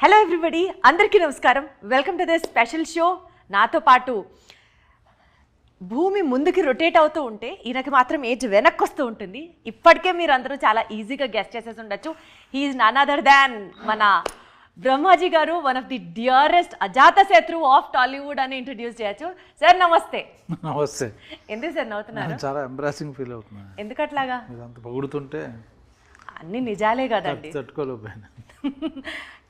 Hello everybody, అందరికీ నమస్కారం. Welcome to this special show. నాతో పాటు భూమి ముందుకి రొటేట్ అవుతూ ఉంటే ఈయనకి మాత్రం ఏజ్ వెనక్కి వస్తూ ఉంటుంది. ఇప్పటికే మీరు అందరూ చాలా ఈజీగా గెస్ట్ చేసేసి ఉండొచ్చు. హీఈస్ నన్ అదర్ దాన్ మన బ్రహ్మాజీ గారు, వన్ ఆఫ్ ది డియరెస్ట్ అజాత శత్రువు ఆఫ్ టాలీవుడ్ అని ఇంట్రడ్యూస్ చేయొచ్చు. సార్ నమస్తే. నమస్తే. ఎందుకు సార్ నవ్వుతున్నారు? చాలా ఎంబ్రాసింగ్ ఫీల్ అవుతున్నా. ఎందుకట్లాగా? అంత పొగుడుతుంటే అన్ని నిజాలే కదండి. తట్టుకోలేకపోయినా.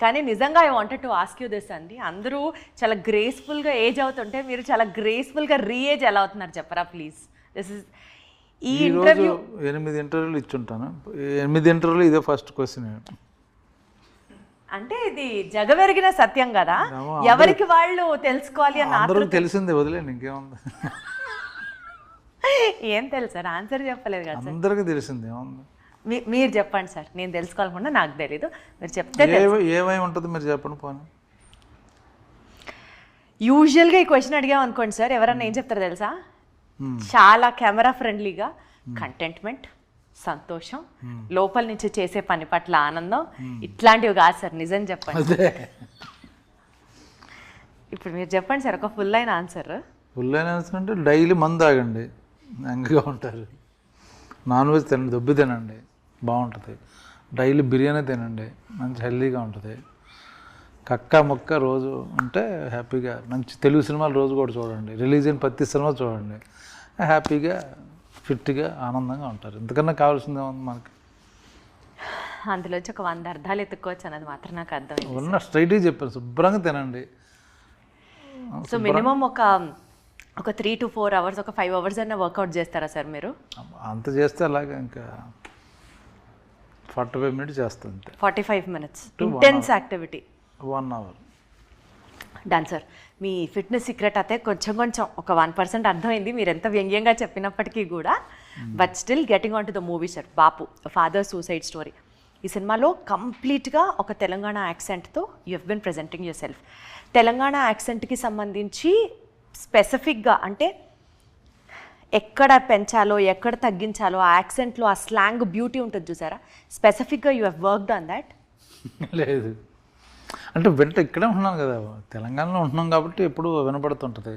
కానీ నిజంగా I wanted to ask you this అండి. అందరూ చాలా గ్రేస్ఫుల్గా ఏజ్ అవుతుంటే మీరు చాలా గ్రేస్ఫుల్గా రీఏజ్ ఎలా అవుతున్నారు చెప్పరా ప్లీజ్? దిస్ ఇస్ ఈ ఇంటర్వ్యూ 8 ఇంటర్వ్యూలు ఇచ్చుంటాను. 8 ఇంటర్వ్యూలు ఇదే ఫస్ట్ క్వశ్చన్. అంటే ఇది జగవెరిగిన సత్యం కదా, ఎవరికి వాళ్ళు తెలుసుకోవాలి అని అందరూ తెలిసిందే, వదిలేండి ఇంకేముంది. ఏం తెలుసు సార్, ఆన్సర్ చెప్పలేదు కదా సార్. అందరికీ తెలిసిందే ఏముంది. మీరు చెప్పండి సార్, నేను తెలుసుకోవాలనుకున్నా, నాకు తెలీదు, మీరు చెప్తే. ఏమై ఉంటుంది మీరు చెప్పండి పోనీ. యూజువల్గా ఈ క్వశ్చన్ అడిగాం అనుకోండి సార్, ఎవరన్నా ఏం చెప్తారో తెలుసా? చాలా కెమెరా ఫ్రెండ్లీగా కంటెంట్మెంట్, సంతోషం, లోపల నుంచి చేసే పని పట్ల ఆనందం, ఇట్లాంటివి కాదు సార్. నిజం చెప్పండి. ఇప్పుడు మీరు చెప్పండి సార్ ఒక ఫుల్ అయిన ఆన్సర్. ఫుల్ అయిన ఆన్సర్ అంటే డైలీ మందు తాగండి, యంగ్గా ఉంటారు. నాన్ వెజ్ తినండి, దొబ్బి తినండి, బాగుంటుంది. డైలీ బిర్యానీ తినండి, మంచి హెల్తీగా ఉంటుంది. కక్క మొక్క రోజు ఉంటే హ్యాపీగా, మంచి తెలుగు సినిమాలు రోజు కూడా చూడండి, రిలీజియన్ ప్రతి సినిమా చూడండి, హ్యాపీగా ఫిట్గా ఆనందంగా ఉంటారు. ఇంతకన్నా కావాల్సిందే ఉంది మనకి. అందులోంచి ఒక 100 అర్థాలు ఎత్తుక్కోవచ్చు అన్నది మాత్రం నాకు అర్థమైంది. ఉన్న స్ట్రైట్గా చెప్పారు, శుభ్రంగా తినండి. సో మినిమం ఒక 3 to 4 hours, ఒక 5 hours అన్న వర్కౌట్ చేస్తారా సార్ మీరు? అంత చేస్తే అలాగే ఇంకా 45 minutes చేస్తుంది అంతే. 45 minutes intense activity, 1 hour. Done sir. మీ ఫిట్నెస్ సీక్రెట్ అయితే కొంచెం ఒక 1% అర్థమైంది మీరు ఎంత వ్యంగ్యంగా చెప్పినప్పటికీ కూడా. But still getting on to the movie sir. Bapu, father suicide story. ఈ సినిమాలో కంప్లీట్గా ఒక తెలంగాణ యాక్సెంట్తో you have been presenting yourself. Telangana యాక్సెంట్కి సంబంధించి స్పెసిఫిక్గా అంటే ఎక్కడ పెంచాలో ఎక్కడ తగ్గించాలో ఆ యాక్సెంట్లో ఆ స్లాంగ్ బ్యూటీ ఉంటుంది చూసారా, స్పెసిఫిక్గా you have worked on that? లేదు అంటే ఇక్కడే ఉంటున్నాను కదా, తెలంగాణలో ఉంటున్నాం కాబట్టి ఎప్పుడు వినపడుతుంటుంది,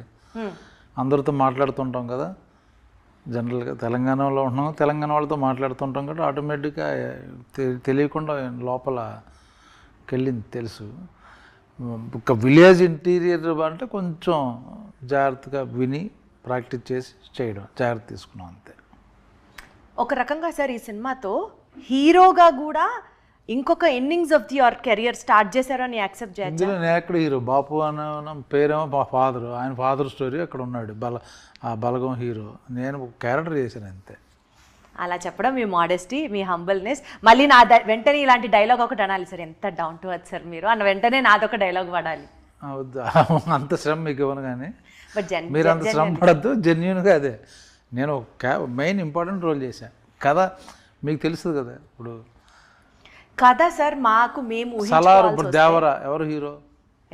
అందరితో మాట్లాడుతుంటాం కదా. జనరల్గా తెలంగాణలో ఉంటున్నాం, తెలంగాణ వాళ్ళతో మాట్లాడుతుంటాం కాబట్టి ఆటోమేటిక్గా తెలియకుండా లోపలకి వెళ్ళింది తెలుసు. ఒక విలేజ్ ఇంటీరియర్ అంటే కొంచెం జాగ్రత్తగా విని ప్రాక్టీస్ చేసి చేయడం, జాగ్రత్త తీసుకున్నాం అంతే. ఒక రకంగా సార్ ఈ సినిమాతో హీరోగా కూడా ఇంకొక innings of your career start చేశారని యాక్సెప్ట్ చేయాలి. ఇందులో నేను ఎక్కడ హీరో, బాపు అన్న పేరేమో మా ఫాదర్, ఆయన ఫాదర్ స్టోరీ అక్కడ ఉన్నాడు, బలగం హీరో, నేను ఒక క్యారెక్టర్ చేశాను అంతే. అలా చెప్పడం మీ మోడెస్టీ, మీ హంబల్నెస్. మళ్ళీ నా వెంటనే ఇలాంటి డైలాగ్ ఒకటి అనాలి సార్, ఎంత డౌన్ టు ఎర్త్ సార్ మీరు అన్న వెంటనే నాదొక డైలాగ్ పడాలి. అంత శ్రమ మీకు ఇవ్వను కానీ, బట్ మీరు అంత శ్రమ పడద్దు. జెన్యున్గా అదే నేను మెయిన్ ఇంపార్టెంట్ రోల్ చేశాను కదా, మీకు తెలుస్తుంది కదా. ఇప్పుడు కదా సార్, మాకు మేము సలార్, ఇప్పుడు దేవరా ఎవరు హీరో?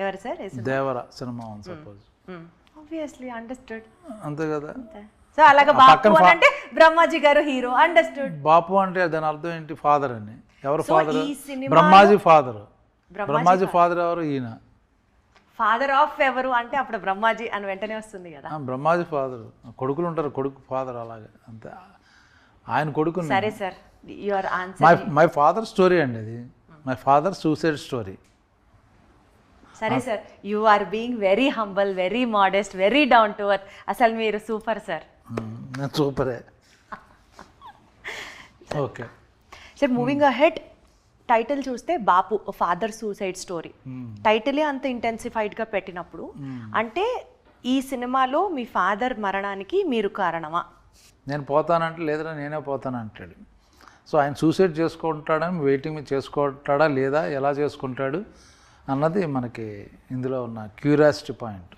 ఎవరు sir? Devara cinema suppose, obviously understood, అంతే కదా. సో అలాగే బాపు అంటే బ్రహ్మాజీ గారు హీరో, అండర్స్టూడ్. బాపు అంటే దాని అర్థం ఏంటి? ఫాదర్ అని. ఎవరు father? Brahmaji father. Brahmaji father ఎవరు? ఈయన ఫాదర్ ఆఫ్ ఎవరు అంటే అప్పుడు బ్రహ్మాజీ అని వెంటనే వస్తుంది కదా. బ్రహ్మాజీ ఫాదర్, కొడుకులు ఉంటారు, కొడుకు ఫాదర్, అలాగే అంతే. ఆయన కొడుకు. సరే sir, your answer. My father story అండి అది, మై ఫాదర్ సూసైడ్ స్టోరీ. సరే sir, you are being very humble, very modest, very down to earth. అసలు మీరు సూపర్ సార్. నేను సూపరే. Okay sir, moving ahead, title చూస్తే బాపు ఫాదర్ సూసైడ్ స్టోరీ, టైటిలే అంత ఇంటెన్సిఫైడ్గా పెట్టినప్పుడు అంటే ఈ సినిమాలో మీ ఫాదర్ మరణానికి మీరు కారణమా? నేను పోతానంటే లేదురా నేనే పోతానంటాడు. సో ఆయన సూసైడ్ చేసుకుంటాడని వెయిటింగ్ మీద చేసుకుంటాడా లేదా, ఎలా చేసుకుంటాడు అన్నది మనకి ఇందులో ఉన్న క్యూరియాసిటీ పాయింట్.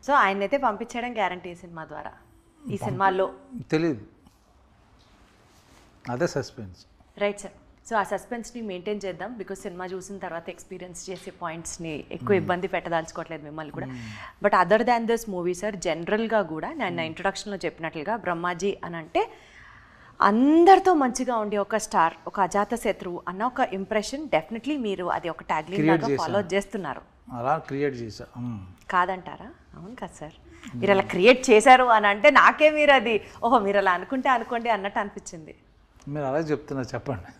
సో ఆయన అయితే పంపించడం గ్యారంటీ ఈ సినిమా ద్వారా. ఈ సినిమాలో తెలియదు, అదే సస్పెన్స్. Right sir. సో ఆ సస్పెన్స్ని మెయింటైన్ చేద్దాం, బికాజ్ సినిమా చూసిన తర్వాత ఎక్స్పీరియన్స్ చేసే పాయింట్స్ని ఎక్కువ ఇబ్బంది పెట్టదలుచుకోవట్లేదు మిమ్మల్ని కూడా. But other than this movie sir, జనరల్గా కూడా నేను నా ఇంట్రొడక్షన్లో చెప్పినట్లుగా బ్రహ్మాజీ అని అంటే అందరితో మంచిగా ఉండి ఒక స్టార్, ఒక అజాత శత్రువు అన్న ఒక ఇంప్రెషన్ డెఫినెట్లీ మీరు అది ఒక ట్యాగ్లైన్ లాగా ఫాలో చేస్తున్నారు. అలా క్రియేట్ చేశా. కాదంటారా? అవును కదా సార్, మీరు అలా క్రియేట్ చేశారు అని అంటే నాకే మీరు అది ఓహో మీరు అలా అనుకుంటే అనుకోండి అన్నట్టు అనిపించింది. మీరు అలా చెప్తున్నారు, చెప్పండి.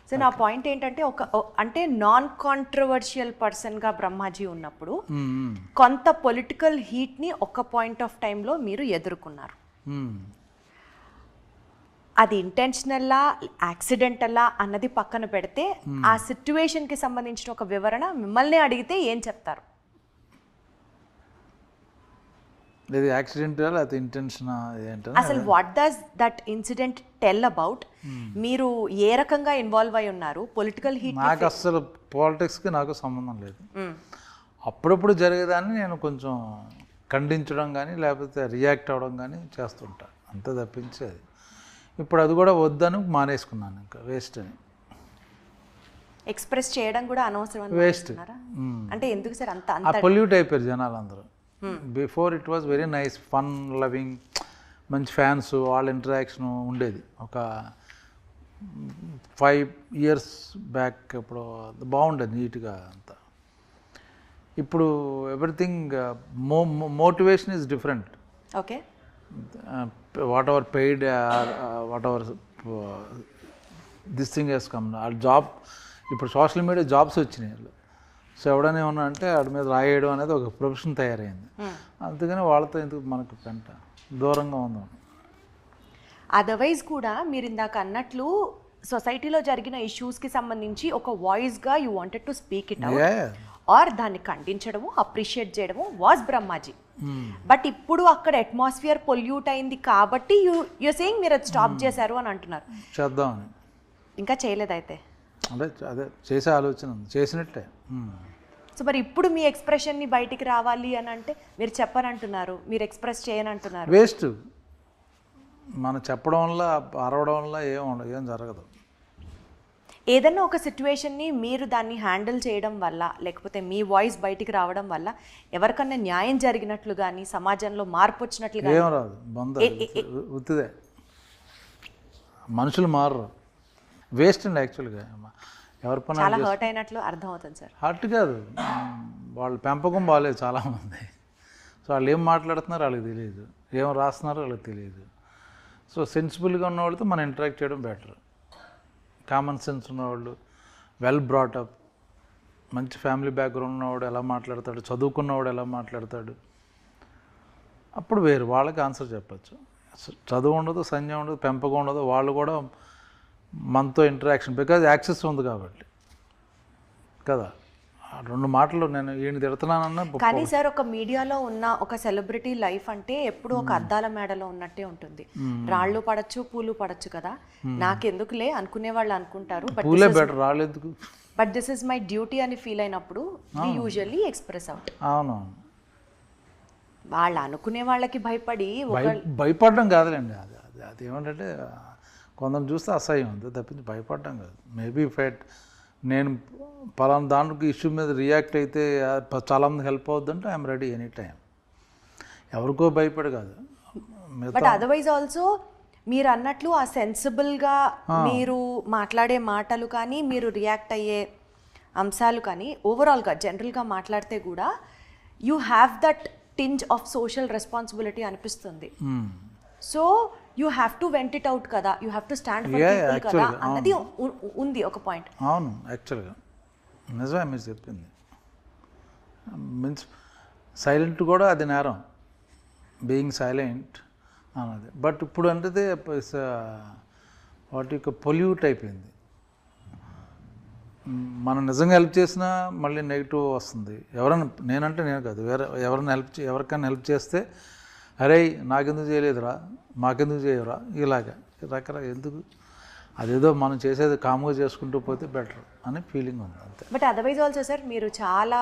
సో నా పాయింట్ ఏంటంటే అంటే నాన్ కాంట్రవర్షియల్ పర్సన్గా బ్రహ్మాజీ ఉన్నప్పుడు కొంత పొలిటికల్ హీట్ని ఒక పాయింట్ ఆఫ్ టైంలో మీరు ఎదుర్కొన్నారు. అది ఇంటెన్షనల్లా యాక్సిడెంటల్లా అన్నది పక్కన పెడితే ఆ సిచ్యువేషన్కి సంబంధించిన ఒక వివరణ మిమ్మల్ని అడిగితే ఏం చెప్తారు? ఇది యాక్సిడెంటల్ అది ఇంటెన్షన్ అసలు what does that incident tell about? మీరు ఏ రకంగా ఇన్వాల్వ్ అయి ఉన్నారు? పొలిటికల్ హీట్ నాకు అసలు పాలిటిక్స్కి నాకు సంబంధం లేదు. అప్పుడప్పుడు జరిగేదాన్ని నేను కొంచెం ఖండించడం కానీ లేకపోతే రియాక్ట్ అవ్వడం కానీ చేస్తుంటా, అంతే తప్పించి అది ఇప్పుడు అది కూడా వద్దని మానేసుకున్నాను. ఇంకా వేస్ట్ అని ఎక్స్ప్రెస్ చేయడం కూడా అనవసరం వేస్ట్. అంటే ఎందుకు సార్ అంత ఆ పొల్యూట్ అయిపోయారు జనాలు అందరూ. Before it was very nice, fun loving, మంచి ఫ్యాన్స్, వాళ్ళ ఇంటరాక్షన్ ఉండేది. ఒక 5 years బ్యాక్ ఇప్పుడు బాగుండేది నీట్గా అంతా. ఇప్పుడు everything motivation is different. Okay, whatever paid whatever this thing has come. ఆ జాబ్ ఇప్పుడు సోషల్ మీడియా జాబ్స్ వచ్చినాయి వాళ్ళు. సో ఎవడనే ఉన్నా అంటే వాడి మీద రాయడం అనేది ఒక ప్రొఫెషన్ తయారైంది. అందుకని వాళ్ళతో ఎందుకు మనకు పెంట, దూరంగా ఉందాం. అదర్వైజ్ కూడా మీరు ఇందాక అన్నట్లు సొసైటీలో జరిగిన ఇష్యూస్కి సంబంధించి ఒక వాయిస్గా you wanted to speak it out or దాన్ని ఖండించడము, అప్రిషియేట్ చేయడము వాజ్ బ్రహ్మాజీ. బట్ ఇప్పుడు అక్కడ అట్మాస్ఫియర్ పొల్యూట్ అయింది కాబట్టి యూ సేయింగ్ మీరు అది స్టాప్ చేశారు అని అంటున్నారు. చేద్దామని ఇంకా చేయలేదైతే? అంటే అదే చేసే ఆలోచన చేసినట్టే. సో మరి ఇప్పుడు మీ ఎక్స్ప్రెషన్ని బయటికి రావాలి అని అంటే మీరు చెప్పనంటున్నారు, మీరు ఎక్స్ప్రెస్ చేయనంటున్నారు. వేస్ట్. మనం చెప్పడం వల్ల అరవడం వల్ల ఏం జరగదు. ఏదన్నా ఒక సిచ్యువేషన్ని మీరు దాన్ని హ్యాండిల్ చేయడం వల్ల లేకపోతే మీ వాయిస్ బయటికి రావడం వల్ల ఎవరికన్నా న్యాయం జరిగినట్లు కానీ సమాజంలో మార్పు వచ్చినట్లు కానీ ఏం రాదు. ఉత్తిదే, మనుషులు మారరు. వేస్ట్ అండి యాక్చువల్గా. ఎవరి పని చాలా హర్ట్ అయినట్లు అర్థం అవుతుంది సార్. హర్ట్ కాదు, వాళ్ళ పెంపకం బాగాలేదు చాలామంది. సో వాళ్ళు ఏం మాట్లాడుతున్నారో వాళ్ళకి తెలియదు, ఏం రాస్తున్నారో వాళ్ళకి తెలియదు. సో సెన్సిబుల్గా ఉన్న వాళ్ళతో మనం ఇంటరాక్ట్ చేయడం బెటర్. కామన్ సెన్స్ ఉన్నవాళ్ళు, వెల్ బ్రాటప్, మంచి ఫ్యామిలీ బ్యాక్గ్రౌండ్ ఉన్నవాడు ఎలా మాట్లాడతాడు, చదువుకున్నవాడు ఎలా మాట్లాడతాడు, అప్పుడు వేరు వాళ్ళకి ఆన్సర్ చెప్పచ్చు. చదువు ఉండదు, సంజయం ఉండదు, పెంపకం ఉండదు, వాళ్ళు కూడా మనతో ఇంటరాక్షన్ బికాజ్ యాక్సెస్ ఉంది కాబట్టి కదా. 2 మాటలు నేను ఈయన తిడుతున్నానన్నా. కానీ సార్ ఒక మీడియాలో ఉన్న ఒక సెలబ్రిటీ లైఫ్ అంటే ఎప్పుడు ఒక అద్దాల మేడలో ఉన్నట్టే ఉంటుంది. రాళ్ళు పడచ్చు, పూలు పడచ్చు కదా. నాకెందుకులే అనుకునే వాళ్ళు అనుకుంటారు, పూలే బెటర్, రాళ్ళు ఎందుకు. But this is my duty అని ఫీల్ అయినప్పుడు వి యూజువల్లీ ఎక్స్ప్రెస్ అవుట్. అవును, వాళ్ళు అనుకునే వాళ్ళకి భయపడి భయపడడం కాదులేండి. అది ఏమంటే కొందరు చూస్తే అసహ్యం ఉంది తప్పించి భయపడడం కాదు. మేబీ ఫైట్ నేను పలానా దానికి ఇష్యూ మీద రియాక్ట్ అయితే చాలామంది హెల్ప్ అవుద్దంటే ఐఎమ్ రెడీ ఎనీ టైం. ఎవరికో భయపడి కాదు. బట్ అదర్వైజ్ ఆల్సో మీరు అన్నట్లు ఆ సెన్సిబుల్గా మీరు మాట్లాడే మాటలు కానీ మీరు రియాక్ట్ అయ్యే అంశాలు కానీ ఓవరాల్గా జనరల్గా మాట్లాడితే కూడా you have that tinge of social responsibility అనిపిస్తుంది. So you have to vent it out కదా, you have to stand for people కదా అన్నది ఉంది ఒక పాయింట్. అవును, యాక్చువల్గా నిజమే మీరు చెప్పింది. మీన్స్ సైలెంట్ కూడా అది నేరం, బీయింగ్ సైలెంట్ అన్నది. బట్ ఇప్పుడు అంటే వాటి యొక్క పొల్యూట్ అయిపోయింది. మనం నిజంగా హెల్ప్ చేసినా మళ్ళీ నెగిటివ్ వస్తుంది. నేనంటే నేను కాదు, ఎవరికైనా హెల్ప్ చేస్తే అరే నాకెందుకు చేయలేదురా, మాకెందుకు చేయరా, ఇలాగా రకరకాల ఎందుకు. అదేదో మనం చేసేది కామ్గా చేసుకుంటూ పోతే బెటర్ అని ఫీలింగ్ ఉంది అంతే. బట్ అదర్వైజ్ ఆల్సో సార్ మీరు చాలా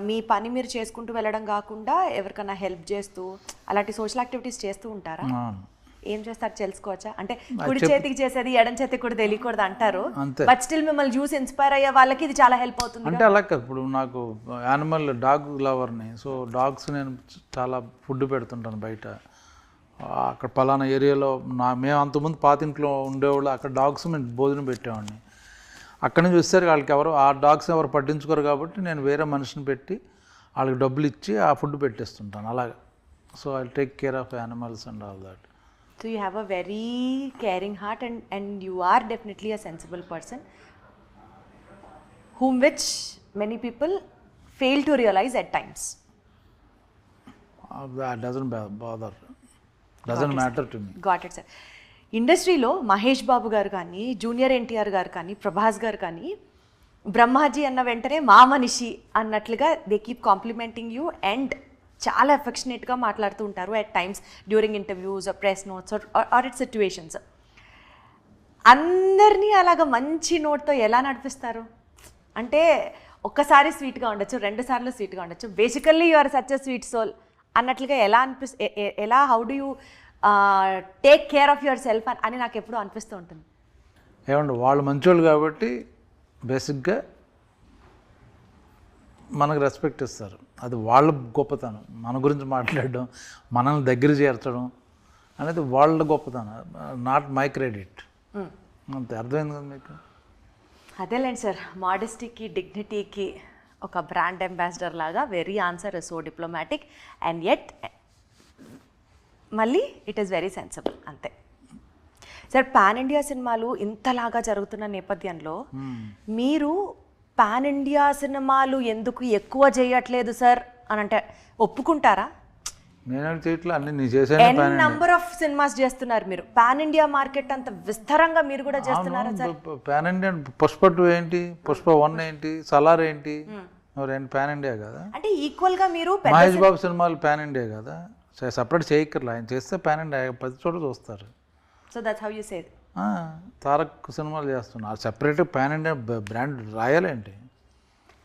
మీ పని మీరు చేసుకుంటూ వెళ్ళడం కాకుండా ఎవరికైనా హెల్ప్ చేస్తూ అలాంటి సోషల్ యాక్టివిటీస్ చేస్తూ ఉంటారా? ఏం చేస్తారు తెలుసుకోవచ్చా? అంటే కుడి చేతికి చేసేది ఎడం చేతికి కూడా తెలియకూడదు అంటారు, బట్ స్టిల్ మిమ్మల్ని చూసి ఇన్స్పైర్ అయ్యే వాళ్ళకి ఇది చాలా హెల్ప్ అవుతుంది అంటే. అలా కాదు, ఇప్పుడు నాకు డాగ్ లవర్ని. సో డాగ్స్ నేను చాలా ఫుడ్ పెడుతుంటాను బయట. అక్కడ పలానా ఏరియాలో మేము అంతకుముందు పాతింట్లో ఉండేవాళ్ళు, అక్కడ డాగ్స్ మేము భోజనం పెట్టేవాడిని. అక్కడి నుంచి వచ్చేసరికి వాళ్ళకి ఆ డాగ్స్ ఎవరు పట్టించుకోరు కాబట్టి నేను వేరే మనిషిని పెట్టి వాళ్ళకి డబ్బులు ఇచ్చి ఆ ఫుడ్ పెట్టేస్తుంటాను అలాగా. So I take care of animals and all that. So you have a very caring heart and you are definitely a sensible person whom which many people fail to realize at times. That doesn't bother. Doesn't matter to me. Got it, sir. ఇండస్ట్రీలో మహేష్ బాబు గారు కానీ, junior NTR గారు కానీ, ప్రభాస్ గారు కానీ బ్రహ్మాజీ అన్న వెంటనే మా మనిషి అన్నట్లుగా they keep complimenting you and చాలా ఎఫెక్షనేట్గా మాట్లాడుతూ ఉంటారు at times during interviews press notes or it situations. అందరినీ అలాగ మంచి నోట్తో ఎలా నడిపిస్తారు? అంటే ఒక్కసారి స్వీట్గా ఉండొచ్చు, 2 సార్లు స్వీట్గా ఉండొచ్చు, basically you are such a sweet soul అన్నట్లుగా ఎలా how do you take care of yourself అని నాకు ఎప్పుడూ అనిపిస్తూ ఉంటుంది. ఏమండి వాళ్ళు మంచోళ్ళు కాబట్టి బేసిక్గా మనకు రెస్పెక్ట్ ఇస్తారు. అది వాళ్ళ గొప్పతనం. మన గురించి మాట్లాడడం, మనల్ని దగ్గర చేర్చడం అనేది వాళ్ళ గొప్పతనం, నాట్ మై క్రెడిట్. అంతే, అర్థమైంది కదా మీకు? అదేలేండి సార్, మోడెస్టీకి డిగ్నిటీకి ఒక బ్రాండ్ అంబాసిడర్ లాగా very answer is so diplomatic and yet మళ్ళీ ఇట్ ఈస్ వెరీ సెన్సిబుల్. అంతే సార్. పాన్ ఇండియా సినిమాలు ఇంతలాగా జరుగుతున్న నేపథ్యంలో మీరు పాన్ ఇండియా సినిమాలు ఎందుకు ఎక్కువ చేయట్లేదు సార్ అని అంటే ఒప్పుకుంటారా? నేను చేయట్లే, అన్ని నీ చేసాను. నంబర్ ఆఫ్ సినిమాస్ చేస్తున్నారు మీరు, పాన్ ఇండియా మార్కెట్ అంత విస్తారంగా మీరు కూడా చేస్తున్నారా సార్? పాన్ ఇండియా పుష్ప 2 ఏంటి, పుష్ప 1 ఏంటి, సలార్ ఏంటి, ఎవరేంటి పాన్ ఇండియా కదా? అంటే ఈక్వల్ గా మీరు మహేష్ బాబు సినిమాలు పాన్ ఇండియా కదా, సపరేట్ చేయక్కర్లే. ఆయన చేస్తే పాన్ ఇండియా 10 చోట్ల చూస్తారు. So that's how you say. Tarak సినిమాలు చేస్తున్నారు, సపరేట్ పాన్ ఇండియా బ్రాండ్ రాయాలేంటి?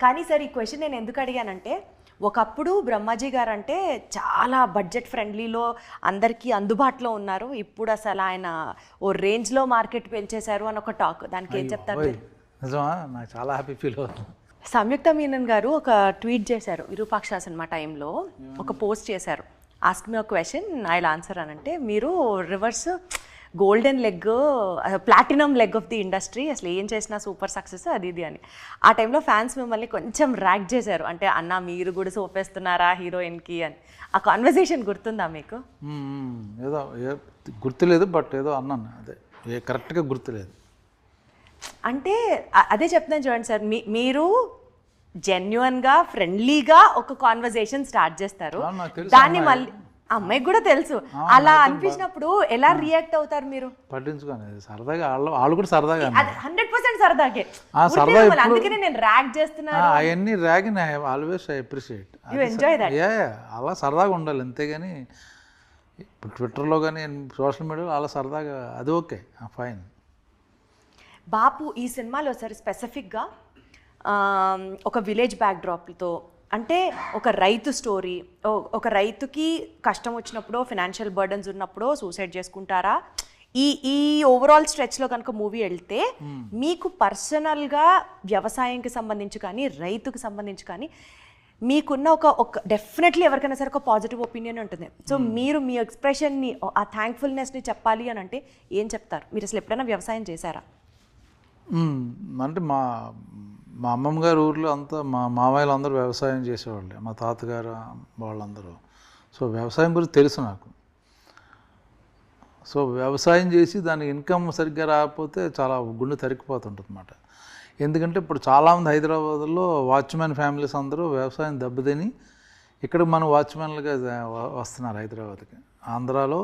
కానీ సార్ ఈ క్వశ్చన్ నేను ఎందుకు అడిగానంటే, ఒకప్పుడు బ్రహ్మాజీ గారు అంటే చాలా బడ్జెట్ ఫ్రెండ్లీలో అందరికీ అందుబాటులో ఉన్నారు, ఇప్పుడు అసలు ఆయన ఓ రేంజ్లో మార్కెట్ పెంచేశారు అని ఒక టాక్. దానికి ఏం చెప్తారు? నిజమా? నాకు చాలా హ్యాపీ ఫీల్ అవుతుంది. సంయుక్త మీనన్ గారు ఒక ట్వీట్ చేశారు విరూపాక్ష సినిమా టైంలో, ఒక పోస్ట్ చేశారు, ask me a question I will answer అని. అంటే మీరు reverse golden leg, platinum leg of the industry, అసలు ఏం చేసినా సూపర్ సక్సెస్ అది ఇది అని. ఆ టైంలో ఫ్యాన్స్ మిమ్మల్ని కొంచెం ర్యాక్ చేశారు, అంటే అన్న మీరు కూడా సోపేస్తున్నారా హీరోయిన్కి అని. ఆ కాన్వర్సేషన్ గుర్తుందా మీకు? ఏదో గుర్తులేదు, బట్ ఏదో అన్నాను, అదే కరెక్ట్గా గుర్తులేదు. అంటే అదే చెప్తాను చూడండి సార్, మీరు జెన్యున్గా ఫ్రెండ్లీగా ఒక కాన్వర్సేషన్ స్టార్ట్ చేస్తారు, దాన్ని మళ్ళీ అమ్మాయికి కూడా తెలుసు, అలా అనిపించినప్పుడు ఎలా రియాక్ట్ అవుతారు మీరు? పట్టించుకోండి, సరదాగా వాళ్ళు కూడా సరదాగా 100% సరదాగే. అందుకనే నేను ర్యాక్ చేస్తున్నాను. అవన్నీ rag always I appreciate. You enjoy that. అలా సరదాగా ఉండాలి అంతేగాని ఇప్పుడు ట్విట్టర్లో కానీ సోషల్ మీడియాలో అలా సరదాగా అది ఓకే, ఫైన్. బాపు ఈ సినిమాలో సార్ స్పెసిఫిక్గా ఒక విలేజ్ బ్యాక్డ్రాప్తో, అంటే ఒక రైతు స్టోరీ, ఒక రైతుకి కష్టం వచ్చినప్పుడు, ఫినాన్షియల్ బర్డన్స్ ఉన్నప్పుడు సూసైడ్ చేసుకుంటారా, ఈ ఓవరాల్ స్ట్రెచ్లో కనుక మూవీ వెళ్తే మీకు పర్సనల్గా వ్యవసాయంకి సంబంధించి కానీ రైతుకి సంబంధించి కానీ మీకున్న ఒక డెఫినెట్లీ ఎవరికైనా సరే ఒక పాజిటివ్ ఒపీనియన్ ఉంటుంది. సో మీరు మీ ఎక్స్ప్రెషన్ని, ఆ థ్యాంక్ఫుల్నెస్ని చెప్పాలి అని అంటే ఏం చెప్తారు? మీరు అసలు ఎప్పుడైనా వ్యవసాయం చేశారా? అంటే మా అమ్మమ్మ గారి ఊర్లో అంతా మా మామయ్యలు అందరూ వ్యవసాయం చేసేవాళ్ళే, మా తాతగారు వాళ్ళందరూ. సో వ్యవసాయం గురించి తెలుసు నాకు. సో వ్యవసాయం చేసి దానికి ఇన్కమ్ సరిగ్గా రాకపోతే చాలా గుండె తరిగిపోతుంటుంది అన్నమాట. ఎందుకంటే ఇప్పుడు చాలామంది హైదరాబాద్లో వాచ్మెన్ ఫ్యామిలీస్ అందరూ వ్యవసాయం దెబ్బతిని ఇక్కడ మన వాచ్మెన్లుగా వస్తున్నారు హైదరాబాద్కి. ఆంధ్రాలో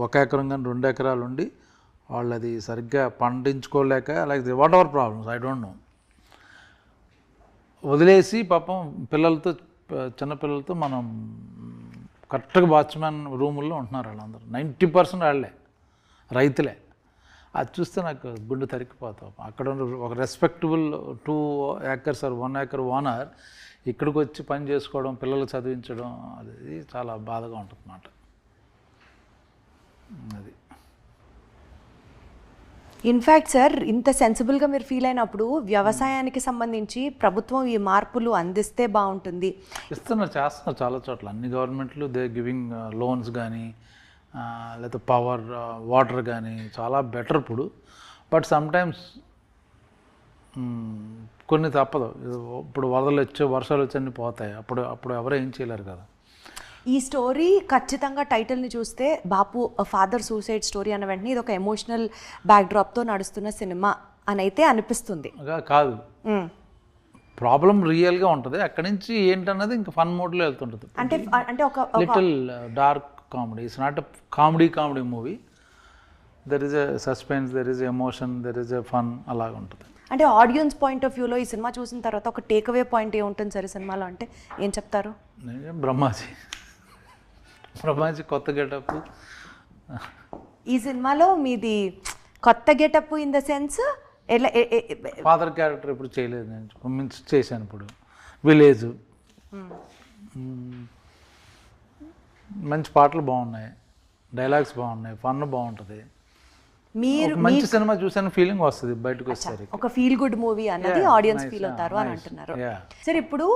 1 ఎకరం కానీ 2 ఎకరాలు ఉండి వాళ్ళు అది సరిగ్గా పండించుకోలేక, like whatever problems I don't know, వదిలేసి పాపం పిల్లలతో, చిన్నపిల్లలతో మనం కరెక్ట్గా వాచ్మెన్ రూముల్లో ఉంటున్నారు వాళ్ళందరూ. 90% వాళ్ళే రైతులే. అది చూస్తే నాకు గుండె తరిగిపోతాం. అక్కడ ఒక respectable 2 acres or 1 acre owner ఇక్కడికి వచ్చి పని చేసుకోవడం, పిల్లలు చదివించడం, అది చాలా బాధగా ఉంటుంది అన్నమాట. అది ఇన్ఫ్యాక్ట్ సార్ ఇంత సెన్సిబుల్గా మీరు ఫీల్ అయినప్పుడు వ్యవసాయానికి సంబంధించి ప్రభుత్వం ఈ మార్పులు అందిస్తే బాగుంటుంది. చేస్తున్నారు చాలా చోట్ల, అన్ని గవర్నమెంట్లు దే గివింగ్ లోన్స్ కానీ లేకపోతే పవర్ వాటర్ కానీ చాలా బెటర్ ఇప్పుడు. బట్ సమ్టైమ్స్ కొన్ని తప్పదు, ఇప్పుడు వరదలు వచ్చి వర్షాలు వచ్చి అన్నీ పోతాయి, అప్పుడు ఎవరు ఏం చేయలేరు కదా. ఈ స్టోరీ ఖచ్చితంగా టైటిల్ని చూస్తే బాపు ఫాదర్ సూసైడ్ స్టోరీ అన్న వెంటనే ఇది ఒక ఎమోషనల్ బ్యాక్డ్రాప్తో నడుస్తున్న సినిమా అని అయితే అనిపిస్తుంది. కాదు, ప్రాబ్లం రియల్గా ఉంటుంది, అక్కడి నుంచి ఏంటన్నది ఇంకా ఫన్ మోడ్లో వెళ్తుంటుంది. అంటే ఒక little dark comedy, it's not a comedy movie. There is a suspense, there is emotion, there is a fun, అలాగ ఉంటుంది. అంటే ఆడియన్స్ పాయింట్ ఆఫ్ వ్యూలో ఈ సినిమా చూసిన తర్వాత ఒక టేక్అవే పాయింట్ ఏముంటుంది సార్ ఈ సినిమాలో అంటే ఏం చెప్తారు? బ్రహ్మాజీ కొత్త గెటప్. ఈ సినిమాలో మీది కొత్త గెటప్ ఇన్ ద సెన్స్ ఎలా? ఫాదర్ క్యారెక్టర్ ఇప్పుడు చేయలేదు, నేను చేశాను ఇప్పుడు. విలేజ్, మంచి పాటలు బాగున్నాయి, డైలాగ్స్ బాగున్నాయి, ఫన్ బాగుంటుంది. మీరు మంచి సినిమా చూసాను ఫీలింగ్ వస్తుంది బయటకు వచ్చేసరికి. ఒక ఫీల్ గుడ్ మూవీ అన్నది ఆడియన్స్ ఫీల్ అవుతారు అని అంటున్నారు. సరే, ఇప్పుడు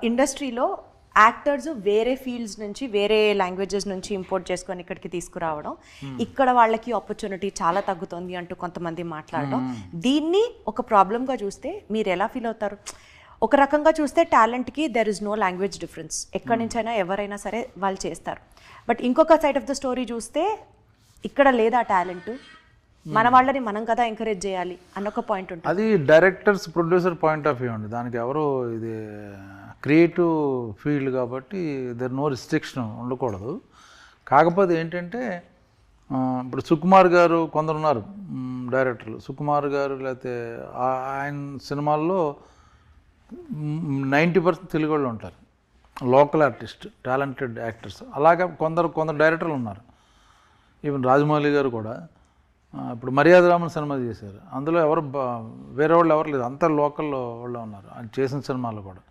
ఇండస్ట్రీలో యాక్టర్స్ వేరే ఫీల్డ్స్ నుంచి వేరే లాంగ్వేజెస్ నుంచి ఇంపోర్ట్ చేసుకొని ఇక్కడికి తీసుకురావడం, ఇక్కడ వాళ్ళకి ఆపర్చునిటీ చాలా తగ్గుతుంది అంటూ కొంతమంది మాట్లాడడం, దీన్ని ఒక ప్రాబ్లంగా చూస్తే మీరు ఎలా ఫీల్ అవుతారు? ఒక రకంగా చూస్తే టాలెంట్కి there is no language difference, ఎక్కడి నుంచైనా ఎవరైనా సరే వాళ్ళు చేస్తారు. బట్ ఇంకొక సైడ్ ఆఫ్ ద స్టోరీ చూస్తే ఇక్కడ లేదా టాలెంట్, మన వాళ్ళని మనం కదా ఎంకరేజ్ చేయాలి అన్న ఒక పాయింట్ ఉంటుంది. అది directors producer point of view అండి, దానికి ఎవరు ఇది క్రియేటివ్ ఫీల్డ్ కాబట్టి దర్ నో రిస్ట్రిక్షన్ ఉండకూడదు. కాకపోతే ఏంటంటే ఇప్పుడు సుకుమార్ గారు కొందరు ఉన్నారు డైరెక్టర్లు, సుకుమార్ గారు లేకపోతే ఆయన సినిమాల్లో 90% తెలుగు వాళ్ళు ఉంటారు, లోకల్ ఆర్టిస్ట్, టాలెంటెడ్ యాక్టర్స్. అలాగే కొందరు డైరెక్టర్లు ఉన్నారు. ఈవెన్ రాజమౌళి గారు కూడా ఇప్పుడు మర్యాద రామన్ సినిమా చేశారు, అందులో ఎవరు వేరే వాళ్ళు ఎవరు లేదు, అంతా లోకల్ వాళ్ళు ఉన్నారు ఆయన చేసిన సినిమాలు కూడా.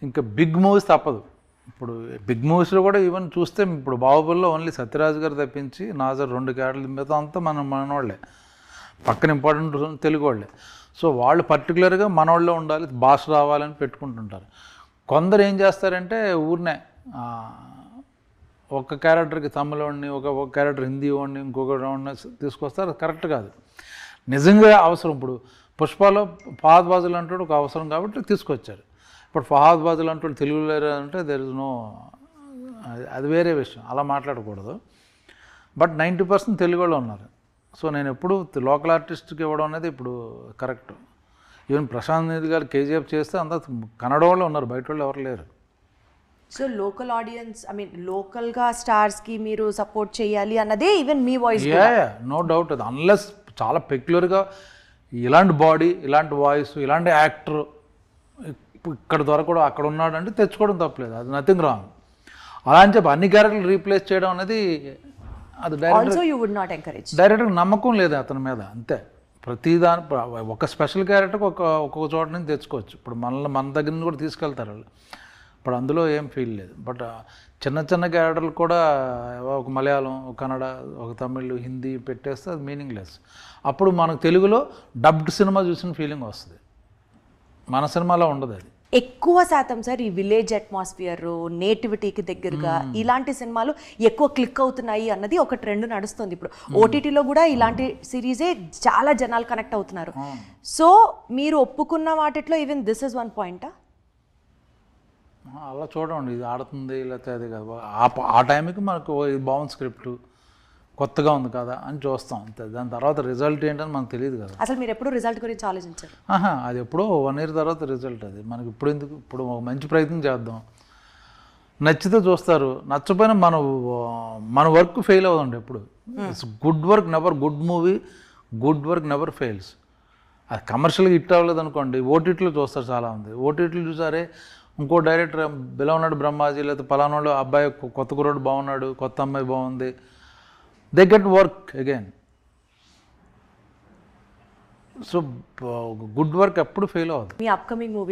ఇంకా బిగ్ మూవీస్ తప్పదు, ఇప్పుడు బిగ్ మూవీస్లో కూడా ఈవెన్ చూస్తే ఇప్పుడు బాహుబలిలో ఓన్లీ సత్యరాజ్ గారు తప్పించి నాజర్ 2 క్యారెక్టర్లు మిగతా అంతా మనవాళ్ళే, పక్కన ఇంపార్టెంట్ తెలుగు వాళ్ళే. సో వాళ్ళు పర్టికులర్గా మనవాళ్ళలో ఉండాలి, భాష రావాలని పెట్టుకుంటుంటారు. కొందరు ఏం చేస్తారంటే ఊరినే ఒక క్యారెక్టర్కి తమిళ వాడిని, ఒక క్యారెక్టర్ హిందీ వాడిని, ఇంకొక వాడిని తీసుకొస్తారు. కరెక్ట్ కాదు, నిజంగా అవసరం. ఇప్పుడు పుష్పలో ఫహద్ ఫాజిల్ అంటాడు ఒక అవసరం కాబట్టి తీసుకొచ్చారు. ఇప్పుడు ఫహద్ ఫాజిల్ అంటాడు తెలుగులో అంటే దెర్ ఇస్ నో, అది వేరే విషయం, అలా మాట్లాడకూడదు. బట్ 90% తెలుగు వాళ్ళు ఉన్నారు. సో నేను ఎప్పుడు లోకల్ ఆర్టిస్ట్కి ఇవ్వడం అనేది ఇప్పుడు కరెక్ట్. ఈవెన్ ప్రశాంత్ నీల్ గారు కేజీఎఫ్ చేస్తే అంతా కన్నడ వాళ్ళు ఉన్నారు, బయట వాళ్ళు ఎవరు లేరు. So local audience, I mean లోకల్గా స్టార్స్కి మీరు సపోర్ట్ చేయాలి అన్నదే ఈవెన్ మీ వాయిస్. నో డౌట్, అది అన్లెస్ చాలా పెక్యులర్గా ఇలాంటి బాడీ, ఇలాంటి వాయిస్, ఇలాంటి యాక్టర్ ఇక్కడ దొరకడం, అక్కడ ఉన్నాడంటే తెచ్చుకోవడం తప్పలేదు, అది నథింగ్ రాంగ్. అలా అని చెప్పి అన్ని క్యారెక్టర్లు రీప్లేస్ చేయడం అనేది అది డైరెక్టర్ నమ్మకం లేదు అతని మీద, అంతే. ప్రతిదాని ఒక స్పెషల్ క్యారెక్టర్కి ఒక్కొక్క చోట నుంచి తెచ్చుకోవచ్చు. ఇప్పుడు మన దగ్గర నుంచి కూడా తీసుకెళ్తారు వాళ్ళు, ఇప్పుడు అందులో ఏం ఫీల్ లేదు. బట్ చిన్న క్యారెక్టర్లు కూడా ఒక మలయాళం, ఒక కన్నడ, ఒక తమిళ్, హిందీ పెట్టేస్తే అది మీనింగ్లెస్. అప్పుడు మనకు తెలుగులో డబ్డ్ సినిమా చూసిన ఫీలింగ్ వస్తుంది, మన సినిమాలో ఉండదు. అది ఎక్కువ శాతం సార్ ఈ విలేజ్ అట్మాస్ఫియర్, నేటివిటీకి దగ్గరగా ఇలాంటి సినిమాలు ఎక్కువ క్లిక్ అవుతున్నాయి అన్నది ఒక ట్రెండ్ నడుస్తుంది. ఇప్పుడు ఓటీటీలో కూడా ఇలాంటి సిరీసే చాలా జనాలు కనెక్ట్ అవుతున్నారు. సో మీరు ఒప్పుకున్న వాటిలో ఈవెన్ దిస్ ఇస్ వన్ పాయింటా? అలా చూడండి, ఇది ఆడుతుంది లేకపోతే అది కాదు, ఆ టైంకి మనకు ఇది బాగుంది, స్క్రిప్ట్ కొత్తగా ఉంది కదా అని చూస్తాం అంతే. దాని తర్వాత రిజల్ట్ ఏంటని మనకు తెలియదు కదా. అసలు మీరు ఎప్పుడు రిజల్ట్ గురించి ఆలోచించారు? అది ఎప్పుడో 1 year తర్వాత రిజల్ట్, అది మనకి ఇప్పుడు ఎందుకు. ఇప్పుడు ఒక మంచి ప్రయత్నం చేద్దాం, నచ్చితే చూస్తారు, నచ్చపోయినా మన వర్క్ ఫెయిల్ అవ్వదండి ఎప్పుడు. Good work never, good movie, good work never fails. అది కమర్షియల్గా హిట్ అవ్వలేదు అనుకోండి, ఓటీటీలో చూస్తారు చాలామంది. ఓటీటీలు చూసారే ఇంకో డైరెక్టర్ బిలవనాడు బ్రహ్మాజీ, లేకపోతే పలానాడు అబ్బాయి కొత్త కుర్రాడు బాగున్నాడు, కొత్త అమ్మాయి బాగుంది, they get work again. So good work ఎప్పుడు ఫెయిల్ అవ్వదు. మీ అప్కమింగ్ మూవీ